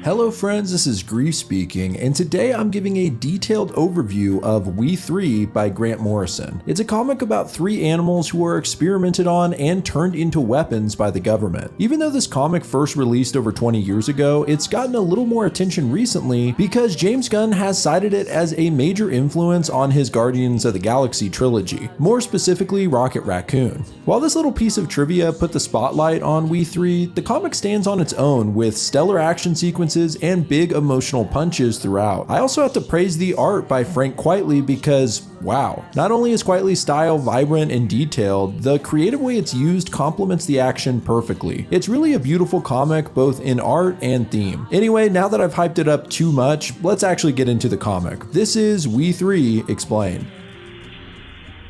Hello friends, this is Grief speaking, and today I'm giving a detailed overview of We3 by Grant Morrison. It's a comic about three animals who are experimented on and turned into weapons by the government. Even though this comic first released over 20 years ago, it's gotten a little more attention recently because James Gunn has cited it as a major influence on his Guardians of the Galaxy trilogy, more specifically Rocket Raccoon. While this little piece of trivia put the spotlight on We3, the comic stands on its own with stellar action sequences and big emotional punches throughout. I also have to praise the art by Frank Quitely because, wow, not only is Quitely's style vibrant and detailed, the creative way it's used complements the action perfectly. It's really a beautiful comic both in art and theme. Anyway, now that I've hyped it up too much, let's actually get into the comic. This is We3 Explained.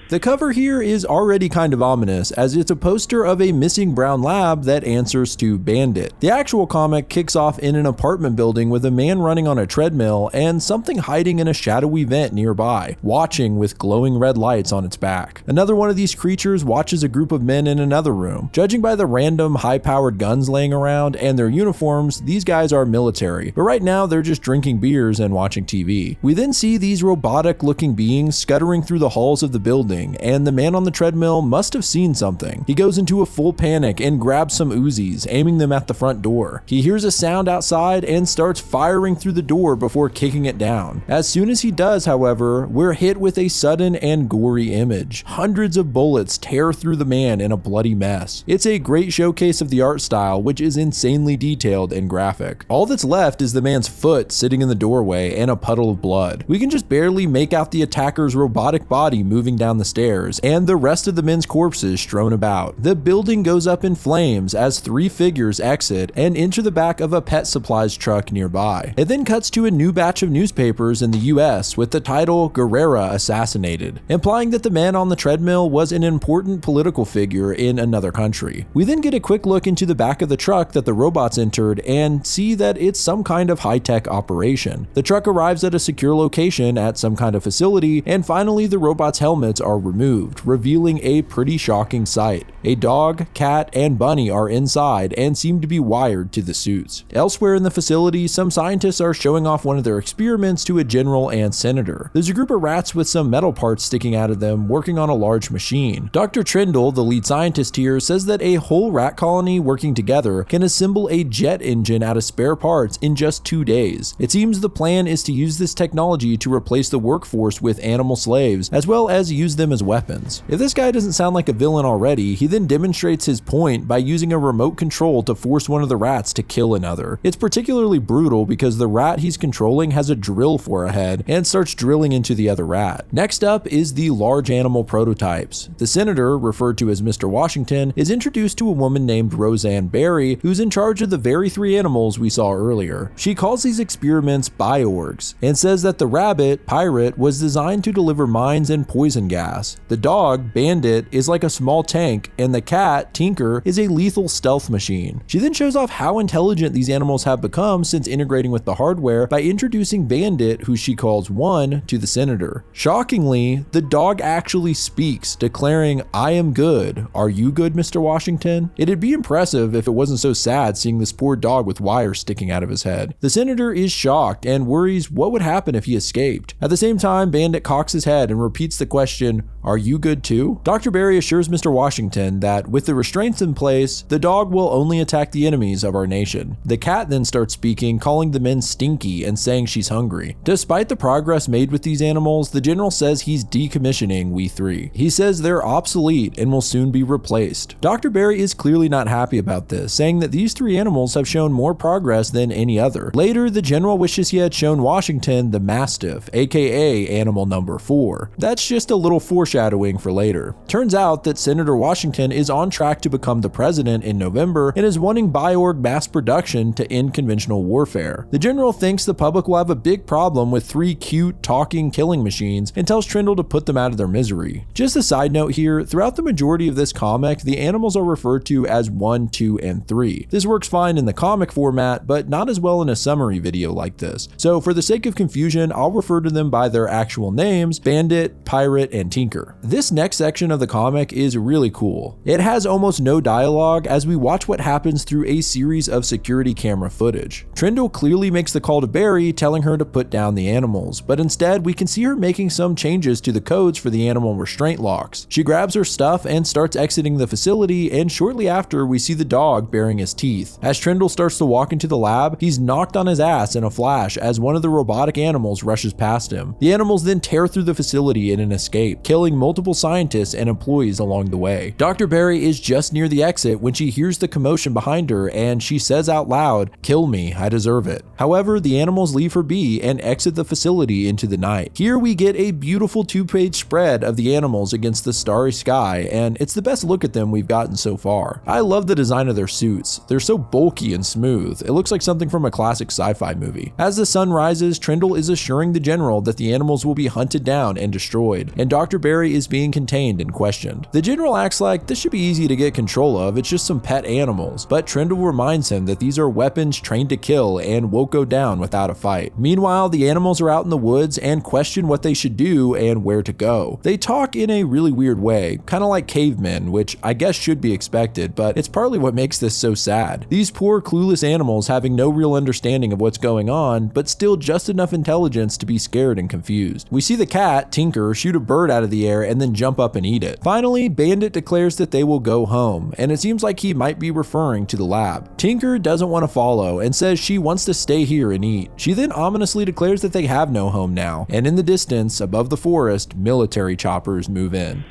The cover here is already kind of ominous, as it's a poster of a missing brown lab that answers to Bandit. The actual comic kicks off in an apartment building with a man running on a treadmill and something hiding in a shadowy vent nearby, watching with glowing red lights on its back. Another one of these creatures watches a group of men in another room. Judging by the random high-powered guns laying around and their uniforms, these guys are military, but right now they're just drinking beers and watching TV. We then see these robotic-looking beings scuttering through the halls of the building, and the man on the treadmill must have seen something. He goes into a full panic and grabs some Uzis, aiming them at the front door. He hears a sound outside and starts firing through the door before kicking it down. As soon as he does, however, we're hit with a sudden and gory image. Hundreds of bullets tear through the man in a bloody mess. It's a great showcase of the art style, which is insanely detailed and graphic. All that's left is the man's foot sitting in the doorway and a puddle of blood. We can just barely make out the attacker's robotic body moving down the stairs, and the rest of the men's corpses strewn about. The building goes up in flames as three figures exit and enter the back of a pet supplies truck nearby. It then cuts to a new batch of newspapers in the US with the title Guerrera Assassinated, implying that the man on the treadmill was an important political figure in another country. We then get a quick look into the back of the truck that the robots entered and see that it's some kind of high-tech operation. The truck arrives at a secure location at some kind of facility, and finally the robots' helmets are removed, revealing a pretty shocking sight. A dog, cat, and bunny are inside and seem to be wired to the suits. Elsewhere in the facility, some scientists are showing off one of their experiments to a general and senator. There's a group of rats with some metal parts sticking out of them working on a large machine. Dr. Trindle, the lead scientist here, says that a whole rat colony working together can assemble a jet engine out of spare parts in just 2 days. It seems the plan is to use this technology to replace the workforce with animal slaves, as well as use them as weapons. If this guy doesn't sound like a villain already, he then demonstrates his point by using a remote control to force one of the rats to kill another. It's particularly brutal because the rat he's controlling has a drill for a head and starts drilling into the other rat. Next up is the large animal prototypes. The senator, referred to as Mr. Washington, is introduced to a woman named Roseanne Barry, who's in charge of the very three animals we saw earlier. She calls these experiments bioorgs and says that the rabbit, Pirate, was designed to deliver mines and poison gas. The dog, Bandit, is like a small tank, and the cat, Tinker, is a lethal stealth machine. She then shows off how intelligent these animals have become since integrating with the hardware by introducing Bandit, who she calls One, to the senator. Shockingly, the dog actually speaks, declaring, "I am good. Are you good, Mr. Washington?" It'd be impressive if it wasn't so sad seeing this poor dog with wires sticking out of his head. The senator is shocked and worries what would happen if he escaped. At the same time, Bandit cocks his head and repeats the question, "Are you good too?" Dr. Barry assures Mr. Washington that with the restraints in place, the dog will only attack the enemies of our nation. The cat then starts speaking, calling the men stinky and saying she's hungry. Despite the progress made with these animals, the general says he's decommissioning We3. He says they're obsolete and will soon be replaced. Dr. Barry is clearly not happy about this, saying that these three animals have shown more progress than any other. Later, the general wishes he had shown Washington the Mastiff, aka animal number 4. That's just a little foreshadowing for later. Turns out that Senator Washington is on track to become the president in November and is wanting Bioorg mass production to end conventional warfare. The general thinks the public will have a big problem with three cute, talking killing machines and tells Trindle to put them out of their misery. Just a side note here, throughout the majority of this comic, the animals are referred to as 1, 2, and 3. This works fine in the comic format, but not as well in a summary video like this. So for the sake of confusion, I'll refer to them by their actual names, Bandit, Pirate, and Tinker. This next section of the comic is really cool. It has almost no dialogue as we watch what happens through a series of security camera footage. Trindle clearly makes the call to Barry, telling her to put down the animals, but instead we can see her making some changes to the codes for the animal restraint locks. She grabs her stuff and starts exiting the facility, and shortly after we see the dog baring his teeth. As Trindle starts to walk into the lab, he's knocked on his ass in a flash as one of the robotic animals rushes past him. The animals then tear through the facility in an escape, killing multiple scientists and employees along the way. Dr. Barry is just near the exit when she hears the commotion behind her, and she says out loud, "Kill me, I deserve it." However, the animals leave her be and exit the facility into the night. Here we get a beautiful 2-page spread of the animals against the starry sky, and it's the best look at them we've gotten so far. I love the design of their suits. They're so bulky and smooth. It looks like something from a classic sci-fi movie. As the sun rises, Trindle is assuring the general that the animals will be hunted down and destroyed, and Dr. Barry is being contained and questioned. The general acts like this should be easy to get control of, it's just some pet animals, but Trindle reminds him that these are weapons trained to kill and won't go down without a fight. Meanwhile, the animals are out in the woods and question what they should do and where to go. They talk in a really weird way, kind of like cavemen, which I guess should be expected, but it's partly what makes this so sad. These poor clueless animals having no real understanding of what's going on, but still just enough intelligence to be scared and confused. We see the cat, Tinker, shoot a bird out of the air and then jump up and eat it. Finally, Bandit declares that they will go home, and it seems like he might be referring to the lab. Tinker doesn't want to follow and says she wants to stay here and eat. She then ominously declares that they have no home now, and in the distance, above the forest, military choppers move in.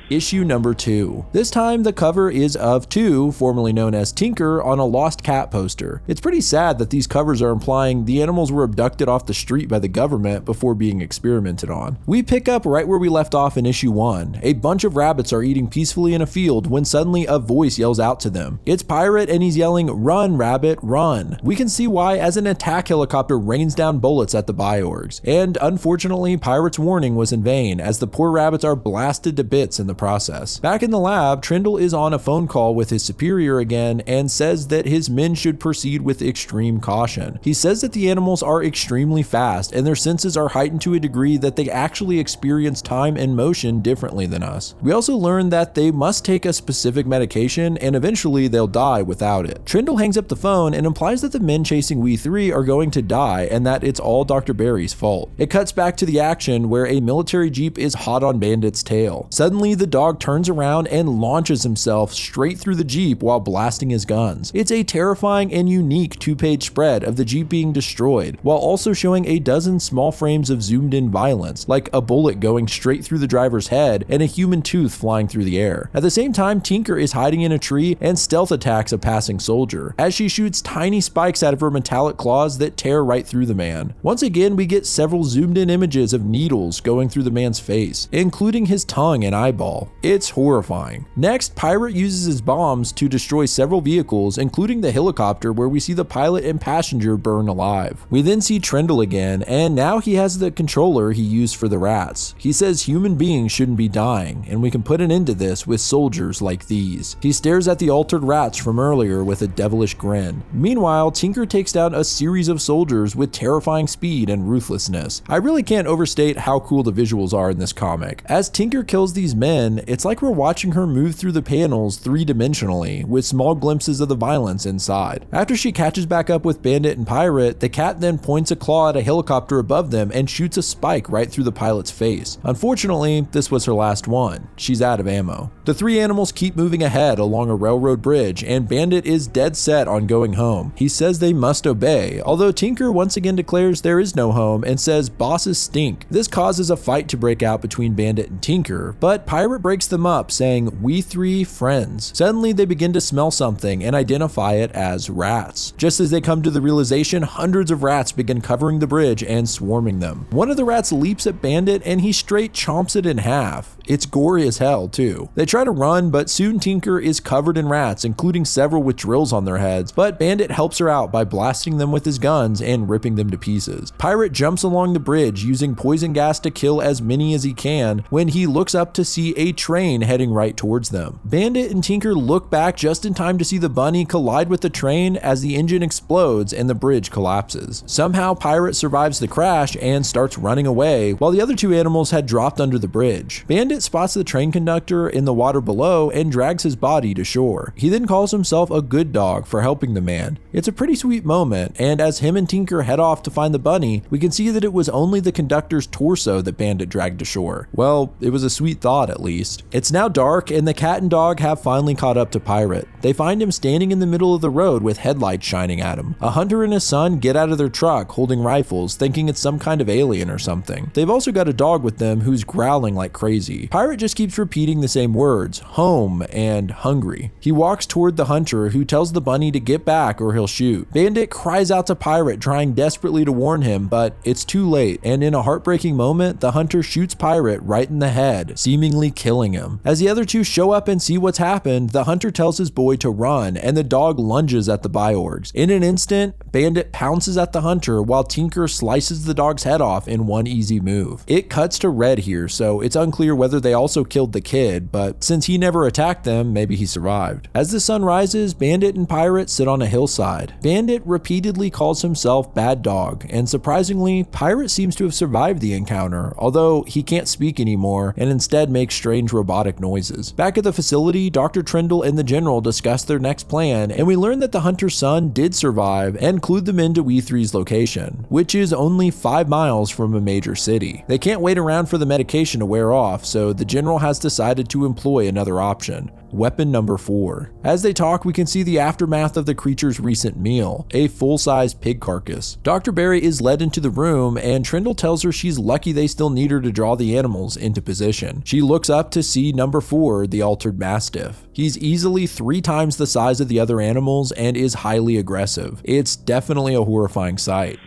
Issue number 2. This time the cover is of 2, formerly known as Tinker, on a lost cat poster. It's pretty sad that these covers are implying the animals were abducted off the street by the government before being experimented on. We pick up right where we left off in issue 1. A bunch of rabbits are eating peacefully in a field when suddenly a voice yells out to them. It's Pirate, and he's yelling, "Run, rabbit, run." We can see why as an attack helicopter rains down bullets at the Biorgs. And unfortunately, Pirate's warning was in vain as the poor rabbits are blasted to bits in the process. Back in the lab, Trindle is on a phone call with his superior again and says that his men should proceed with extreme caution. He says that the animals are extremely fast and their senses are heightened to a degree that they actually experience time and motion differently than us. We also learn that they must take a specific medication and eventually they'll die without it. Trindle hangs up the phone and implies that the men chasing We3 are going to die and that it's all Dr. Barry's fault. It cuts back to the action where a military jeep is hot on Bandit's tail. Suddenly, the dog turns around and launches himself straight through the jeep while blasting his guns. It's a terrifying and unique 2-page spread of the jeep being destroyed, while also showing a dozen small frames of zoomed in violence, like a bullet going straight through the driver's head and a human tooth flying through the air. At the same time, Tinker is hiding in a tree and stealth attacks a passing soldier, as she shoots tiny spikes out of her metallic claws that tear right through the man. Once again, we get several zoomed in images of needles going through the man's face, including his tongue and eyeball. It's horrifying. Next, Pirate uses his bombs to destroy several vehicles, including the helicopter where we see the pilot and passenger burn alive. We then see Trindle again, and now he has the controller he used for the rats. He says human beings shouldn't be dying, and we can put an end to this with soldiers like these. He stares at the altered rats from earlier with a devilish grin. Meanwhile, Tinker takes down a series of soldiers with terrifying speed and ruthlessness. I really can't overstate how cool the visuals are in this comic. As Tinker kills these men, it's like we're watching her move through the panels 3-dimensionally, with small glimpses of the violence inside. After she catches back up with Bandit and Pirate, the cat then points a claw at a helicopter above them and shoots a spike right through the pilot's face. Unfortunately, this was her last one. She's out of ammo. The 3 animals keep moving ahead along a railroad bridge, and Bandit is dead set on going home. He says they must obey, although Tinker once again declares there is no home and says bosses stink. This causes a fight to break out between Bandit and Tinker, but Pirate breaks them up, saying, "We 3 friends." Suddenly they begin to smell something and identify it as rats. Just as they come to the realization, hundreds of rats begin covering the bridge and swarming them. One of the rats leaps at Bandit and he straight chomps it in half. It's gory as hell too. They try to run, but soon Tinker is covered in rats, including several with drills on their heads, but Bandit helps her out by blasting them with his guns and ripping them to pieces. Pirate jumps along the bridge using poison gas to kill as many as he can when he looks up to see a train heading right towards them. Bandit and Tinker look back just in time to see the bunny collide with the train as the engine explodes and the bridge collapses. Somehow Pirate survives the crash and starts running away, while the other two animals had dropped under the bridge. Bandit spots the train conductor in the water below and drags his body to shore. He then calls himself a good dog for helping the man. It's a pretty sweet moment, and as him and Tinker head off to find the bunny, we can see that it was only the conductor's torso that Bandit dragged to shore. Well, it was a sweet thought at least. It's now dark and the cat and dog have finally caught up to Pirate. They find him standing in the middle of the road with headlights shining at him. A hunter and his son get out of their truck holding rifles, thinking it's some kind of alien or something. They've also got a dog with them who's growling like crazy. Pirate just keeps repeating the same words, home and hungry. He walks toward the hunter, who tells the bunny to get back or he'll shoot. Bandit cries out to Pirate, trying desperately to warn him, but it's too late, and in a heartbreaking moment, the hunter shoots Pirate right in the head, seemingly killing him. As the other two show up and see what's happened, the hunter tells his boy to run, and the dog lunges at the Biorgs. In an instant, Bandit pounces at the hunter while Tinker slices the dog's head off in one easy move. It cuts to Red here, so it's unclear whether they also killed the kid, but since he never attacked them, maybe he survived. As the sun rises, Bandit and Pirate sit on a hillside. Bandit repeatedly calls himself Bad Dog, and surprisingly, Pirate seems to have survived the encounter, although he can't speak anymore and instead makes strange robotic noises. Back at the facility, Dr. Trindle and the General discuss their next plan, and we learn that the hunter's son did survive and clued them into We3's location, which is only 5 miles from a major city. They can't wait around for the medication to wear off, so the General has decided to employ another option. Weapon number 4. As they talk, we can see the aftermath of the creature's recent meal, a full-size pig carcass. Dr. Berry is led into the room, and Trindle tells her she's lucky they still need her to draw the animals into position. She looks up to see number 4, the altered mastiff. He's easily 3 times the size of the other animals and is highly aggressive. It's definitely a horrifying sight.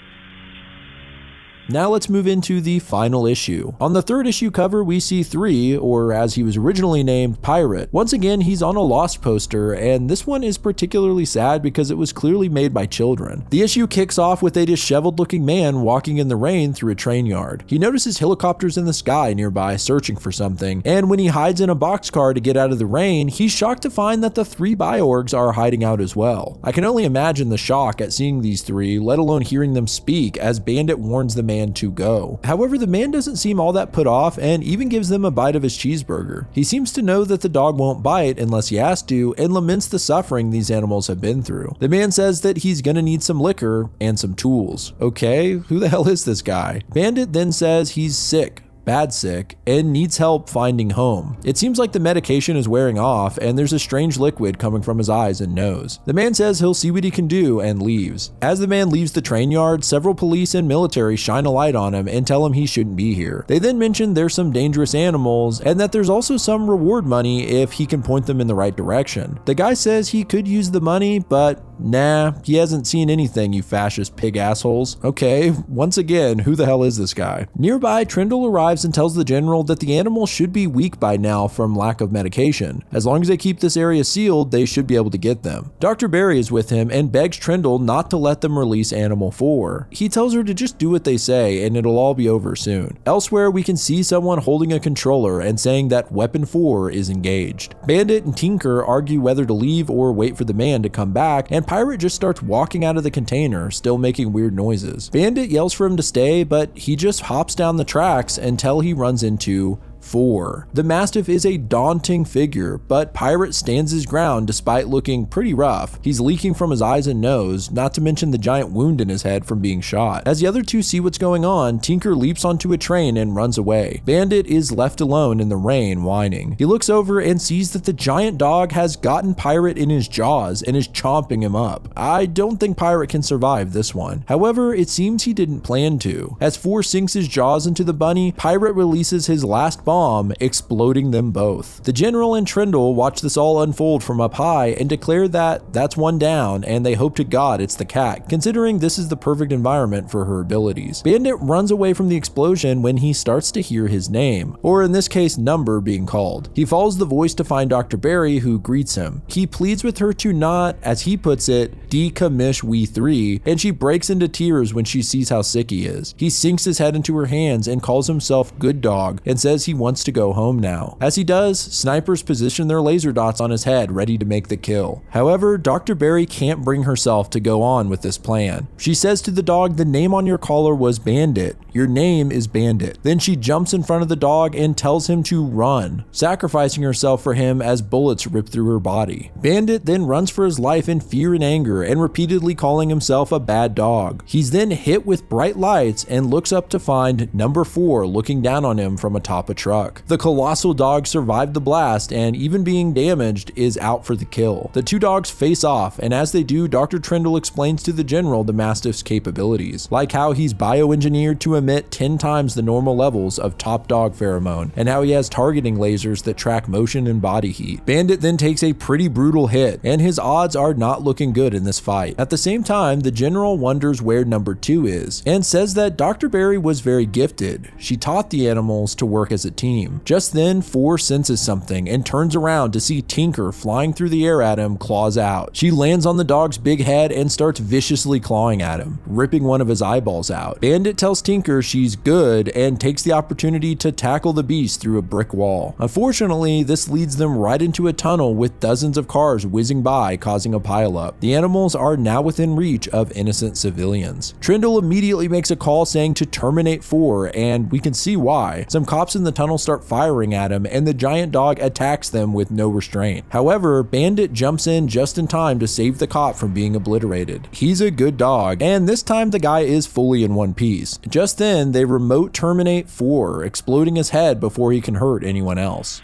Now let's move into the final issue. On the 3rd issue cover, we see 3, or as he was originally named, Pirate. Once again, he's on a Lost poster, and this one is particularly sad because it was clearly made by children. The issue kicks off with a disheveled looking man walking in the rain through a train yard. He notices helicopters in the sky nearby searching for something, and when he hides in a boxcar to get out of the rain, he's shocked to find that the 3 Biorgs are hiding out as well. I can only imagine the shock at seeing these 3, let alone hearing them speak, as Bandit warns the man to go. However, the man doesn't seem all that put off and even gives them a bite of his cheeseburger. He seems to know that the dog won't bite unless he has to and laments the suffering these animals have been through. The man says that he's gonna need some liquor and some tools. Okay, who the hell is this guy? Bandit then says he's sick. Bad sick, and needs help finding home. It seems like the medication is wearing off and there's a strange liquid coming from his eyes and nose. The man says he'll see what he can do and leaves. As the man leaves the train yard, several police and military shine a light on him and tell him he shouldn't be here. They then mention there's some dangerous animals and that there's also some reward money if he can point them in the right direction. The guy says he could use the money, but nah, he hasn't seen anything, you fascist pig assholes. Okay, once again, who the hell is this guy? Nearby, Trindle arrives and tells the General that the animals should be weak by now from lack of medication. As long as they keep this area sealed, they should be able to get them. Dr. Berry is with him and begs Trindle not to let them release Animal 4. He tells her to just do what they say and it'll all be over soon. Elsewhere, we can see someone holding a controller and saying that Weapon 4 is engaged. Bandit and Tinker argue whether to leave or wait for the man to come back, and Pirate just starts walking out of the container, still making weird noises. Bandit yells for him to stay, but he just hops down the tracks until he runs into 4. The Mastiff is a daunting figure, but Pirate stands his ground despite looking pretty rough. He's leaking from his eyes and nose, not to mention the giant wound in his head from being shot. As the other two see what's going on, Tinker leaps onto a train and runs away. Bandit is left alone in the rain, whining. He looks over and sees that the giant dog has gotten Pirate in his jaws and is chomping him up. I don't think Pirate can survive this one. However, it seems he didn't plan to. As 4 sinks his jaws into the bunny, Pirate releases his last bomb, exploding them both. The General and Trindle watch this all unfold from up high and declare that that's one down, and they hope to God it's the cat, considering this is the perfect environment for her abilities. Bandit runs away from the explosion when he starts to hear his name, or in this case, number being called. He follows the voice to find Dr. Berry, who greets him. He pleads with her to not, as he puts it, decommish We3, and she breaks into tears when she sees how sick he is. He sinks his head into her hands and calls himself Good Dog and says he wants to go home now. As he does, snipers position their laser dots on his head, ready to make the kill. However, Dr. Berry can't bring herself to go on with this plan. She says to the dog, "The name on your collar was Bandit. Your name is Bandit." Then she jumps in front of the dog and tells him to run, sacrificing herself for him as bullets rip through her body. Bandit then runs for his life in fear and anger and repeatedly calling himself a bad dog. He's then hit with bright lights and looks up to find number 4 looking down on him from atop a truck. The colossal dog survived the blast and, even being damaged, is out for the kill. The two dogs face off, and as they do, Dr. Trindle explains to the general the Mastiff's capabilities, like how he's bioengineered to emit 10 times the normal levels of top dog pheromone, and how he has targeting lasers that track motion and body heat. Bandit then takes a pretty brutal hit, and his odds are not looking good in this fight. At the same time, the general wonders where number 2 is, and says that Dr. Berry was very gifted. She taught the animals to work as a team. Just then, 4 senses something and turns around to see Tinker flying through the air at him, claws out. She lands on the dog's big head and starts viciously clawing at him, ripping one of his eyeballs out. Bandit tells Tinker she's good and takes the opportunity to tackle the beast through a brick wall. Unfortunately, this leads them right into a tunnel with dozens of cars whizzing by, causing a pileup. The animals are now within reach of innocent civilians. Trindle immediately makes a call saying to terminate 4, and we can see why. Some cops in the tunnel start firing at him, and the giant dog attacks them with no restraint. However, Bandit jumps in just in time to save the cop from being obliterated. He's a good dog, and this time the guy is fully in one piece. Just then, they remote terminate 4, exploding his head before he can hurt anyone else.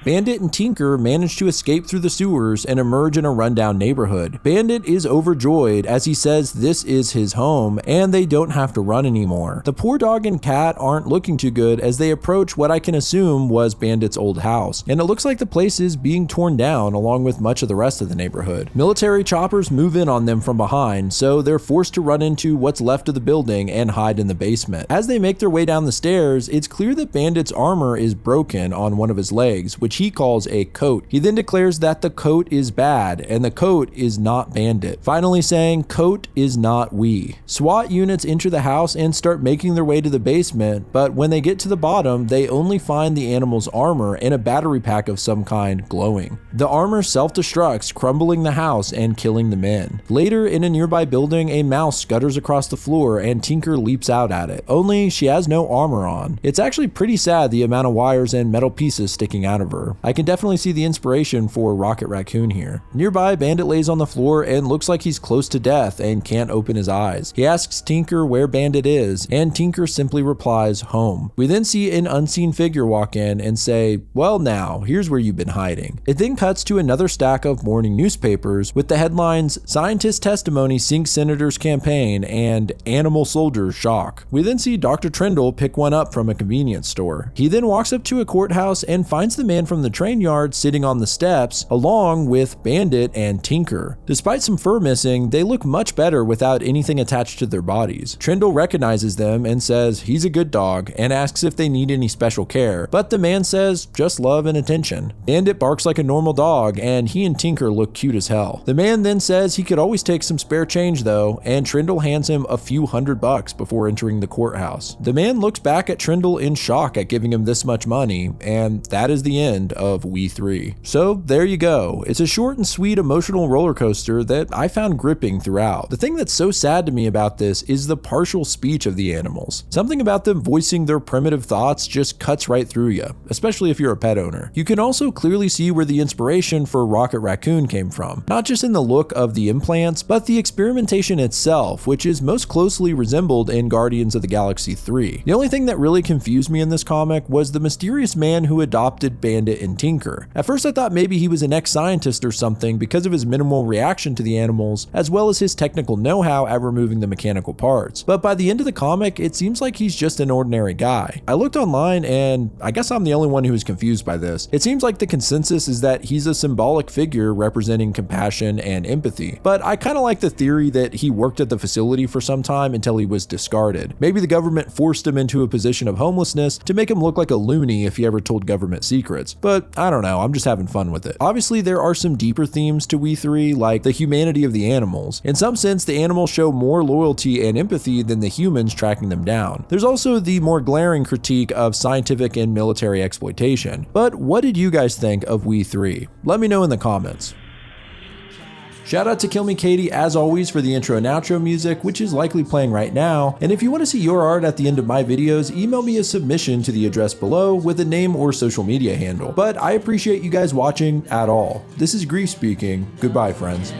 Bandit and Tinker manage to escape through the sewers and emerge in a rundown neighborhood. Bandit is overjoyed as he says this is his home and they don't have to run anymore. The poor dog and cat aren't looking too good as they approach what I can assume was Bandit's old house, and it looks like the place is being torn down along with much of the rest of the neighborhood. Military choppers move in on them from behind, so they're forced to run into what's left of the building and hide in the basement. As they make their way down the stairs, it's clear that Bandit's armor is broken on one of his legs, which he calls a coat. He then declares that the coat is bad and the coat is not Bandit, finally saying coat is not we. SWAT units enter the house and start making their way to the basement, but when they get to the bottom, they only find the animal's armor and a battery pack of some kind glowing. The armor self-destructs, crumbling the house and killing the men. Later, in a nearby building, a mouse scutters across the floor and Tinker leaps out at it, only she has no armor on. It's actually pretty sad the amount of wires and metal pieces sticking out of her. I can definitely see the inspiration for Rocket Raccoon here. Nearby, Bandit lays on the floor and looks like he's close to death and can't open his eyes. He asks Tinker where Bandit is, and Tinker simply replies, home. We then see an unseen figure walk in and say, well now, here's where you've been hiding. It then cuts to another stack of morning newspapers with the headlines, Scientist Testimony Sinks Senator's Campaign and Animal Soldiers Shock. We then see Dr. Trindle pick one up from a convenience store. He then walks up to a courthouse and finds the man from the train yard sitting on the steps along with Bandit and Tinker. Despite some fur missing, they look much better without anything attached to their bodies. Trindle recognizes them and says he's a good dog and asks if they need any special care, but the man says just love and attention. Bandit barks like a normal dog and he and Tinker look cute as hell. The man then says he could always take some spare change though, and Trindle hands him a few $100 before entering the courthouse. The man looks back at Trindle in shock at giving him this much money, and that is the end of We3. So there you go. It's a short and sweet emotional roller coaster that I found gripping throughout. The thing that's so sad to me about this is the partial speech of the animals. Something about them voicing their primitive thoughts just cuts right through you, especially if you're a pet owner. You can also clearly see where the inspiration for Rocket Raccoon came from, not just in the look of the implants, but the experimentation itself, which is most closely resembled in Guardians of the Galaxy 3. The only thing that really confused me in this comic was the mysterious man who adopted Bandit and Tinker. At first I thought maybe he was an ex-scientist or something because of his minimal reaction to the animals, as well as his technical know-how at removing the mechanical parts. But by the end of the comic, it seems like he's just an ordinary guy. I looked online and I guess I'm the only one who was confused by this. It seems like the consensus is that he's a symbolic figure representing compassion and empathy. But I kind of like the theory that he worked at the facility for some time until he was discarded. Maybe the government forced him into a position of homelessness to make him look like a loony if he ever told government secrets. words. But I don't know, I'm just having fun with it. Obviously, there are some deeper themes to We3, like the humanity of the animals. In some sense, the animals show more loyalty and empathy than the humans tracking them down. There's also the more glaring critique of scientific and military exploitation. But what did you guys think of We3? Let me know in the comments. Shout out to Kill Me Katie as always for the intro and outro music, which is likely playing right now. And if you want to see your art at the end of my videos, email me a submission to the address below with a name or social media handle. But I appreciate you guys watching at all. This is Grief speaking. Goodbye, friends.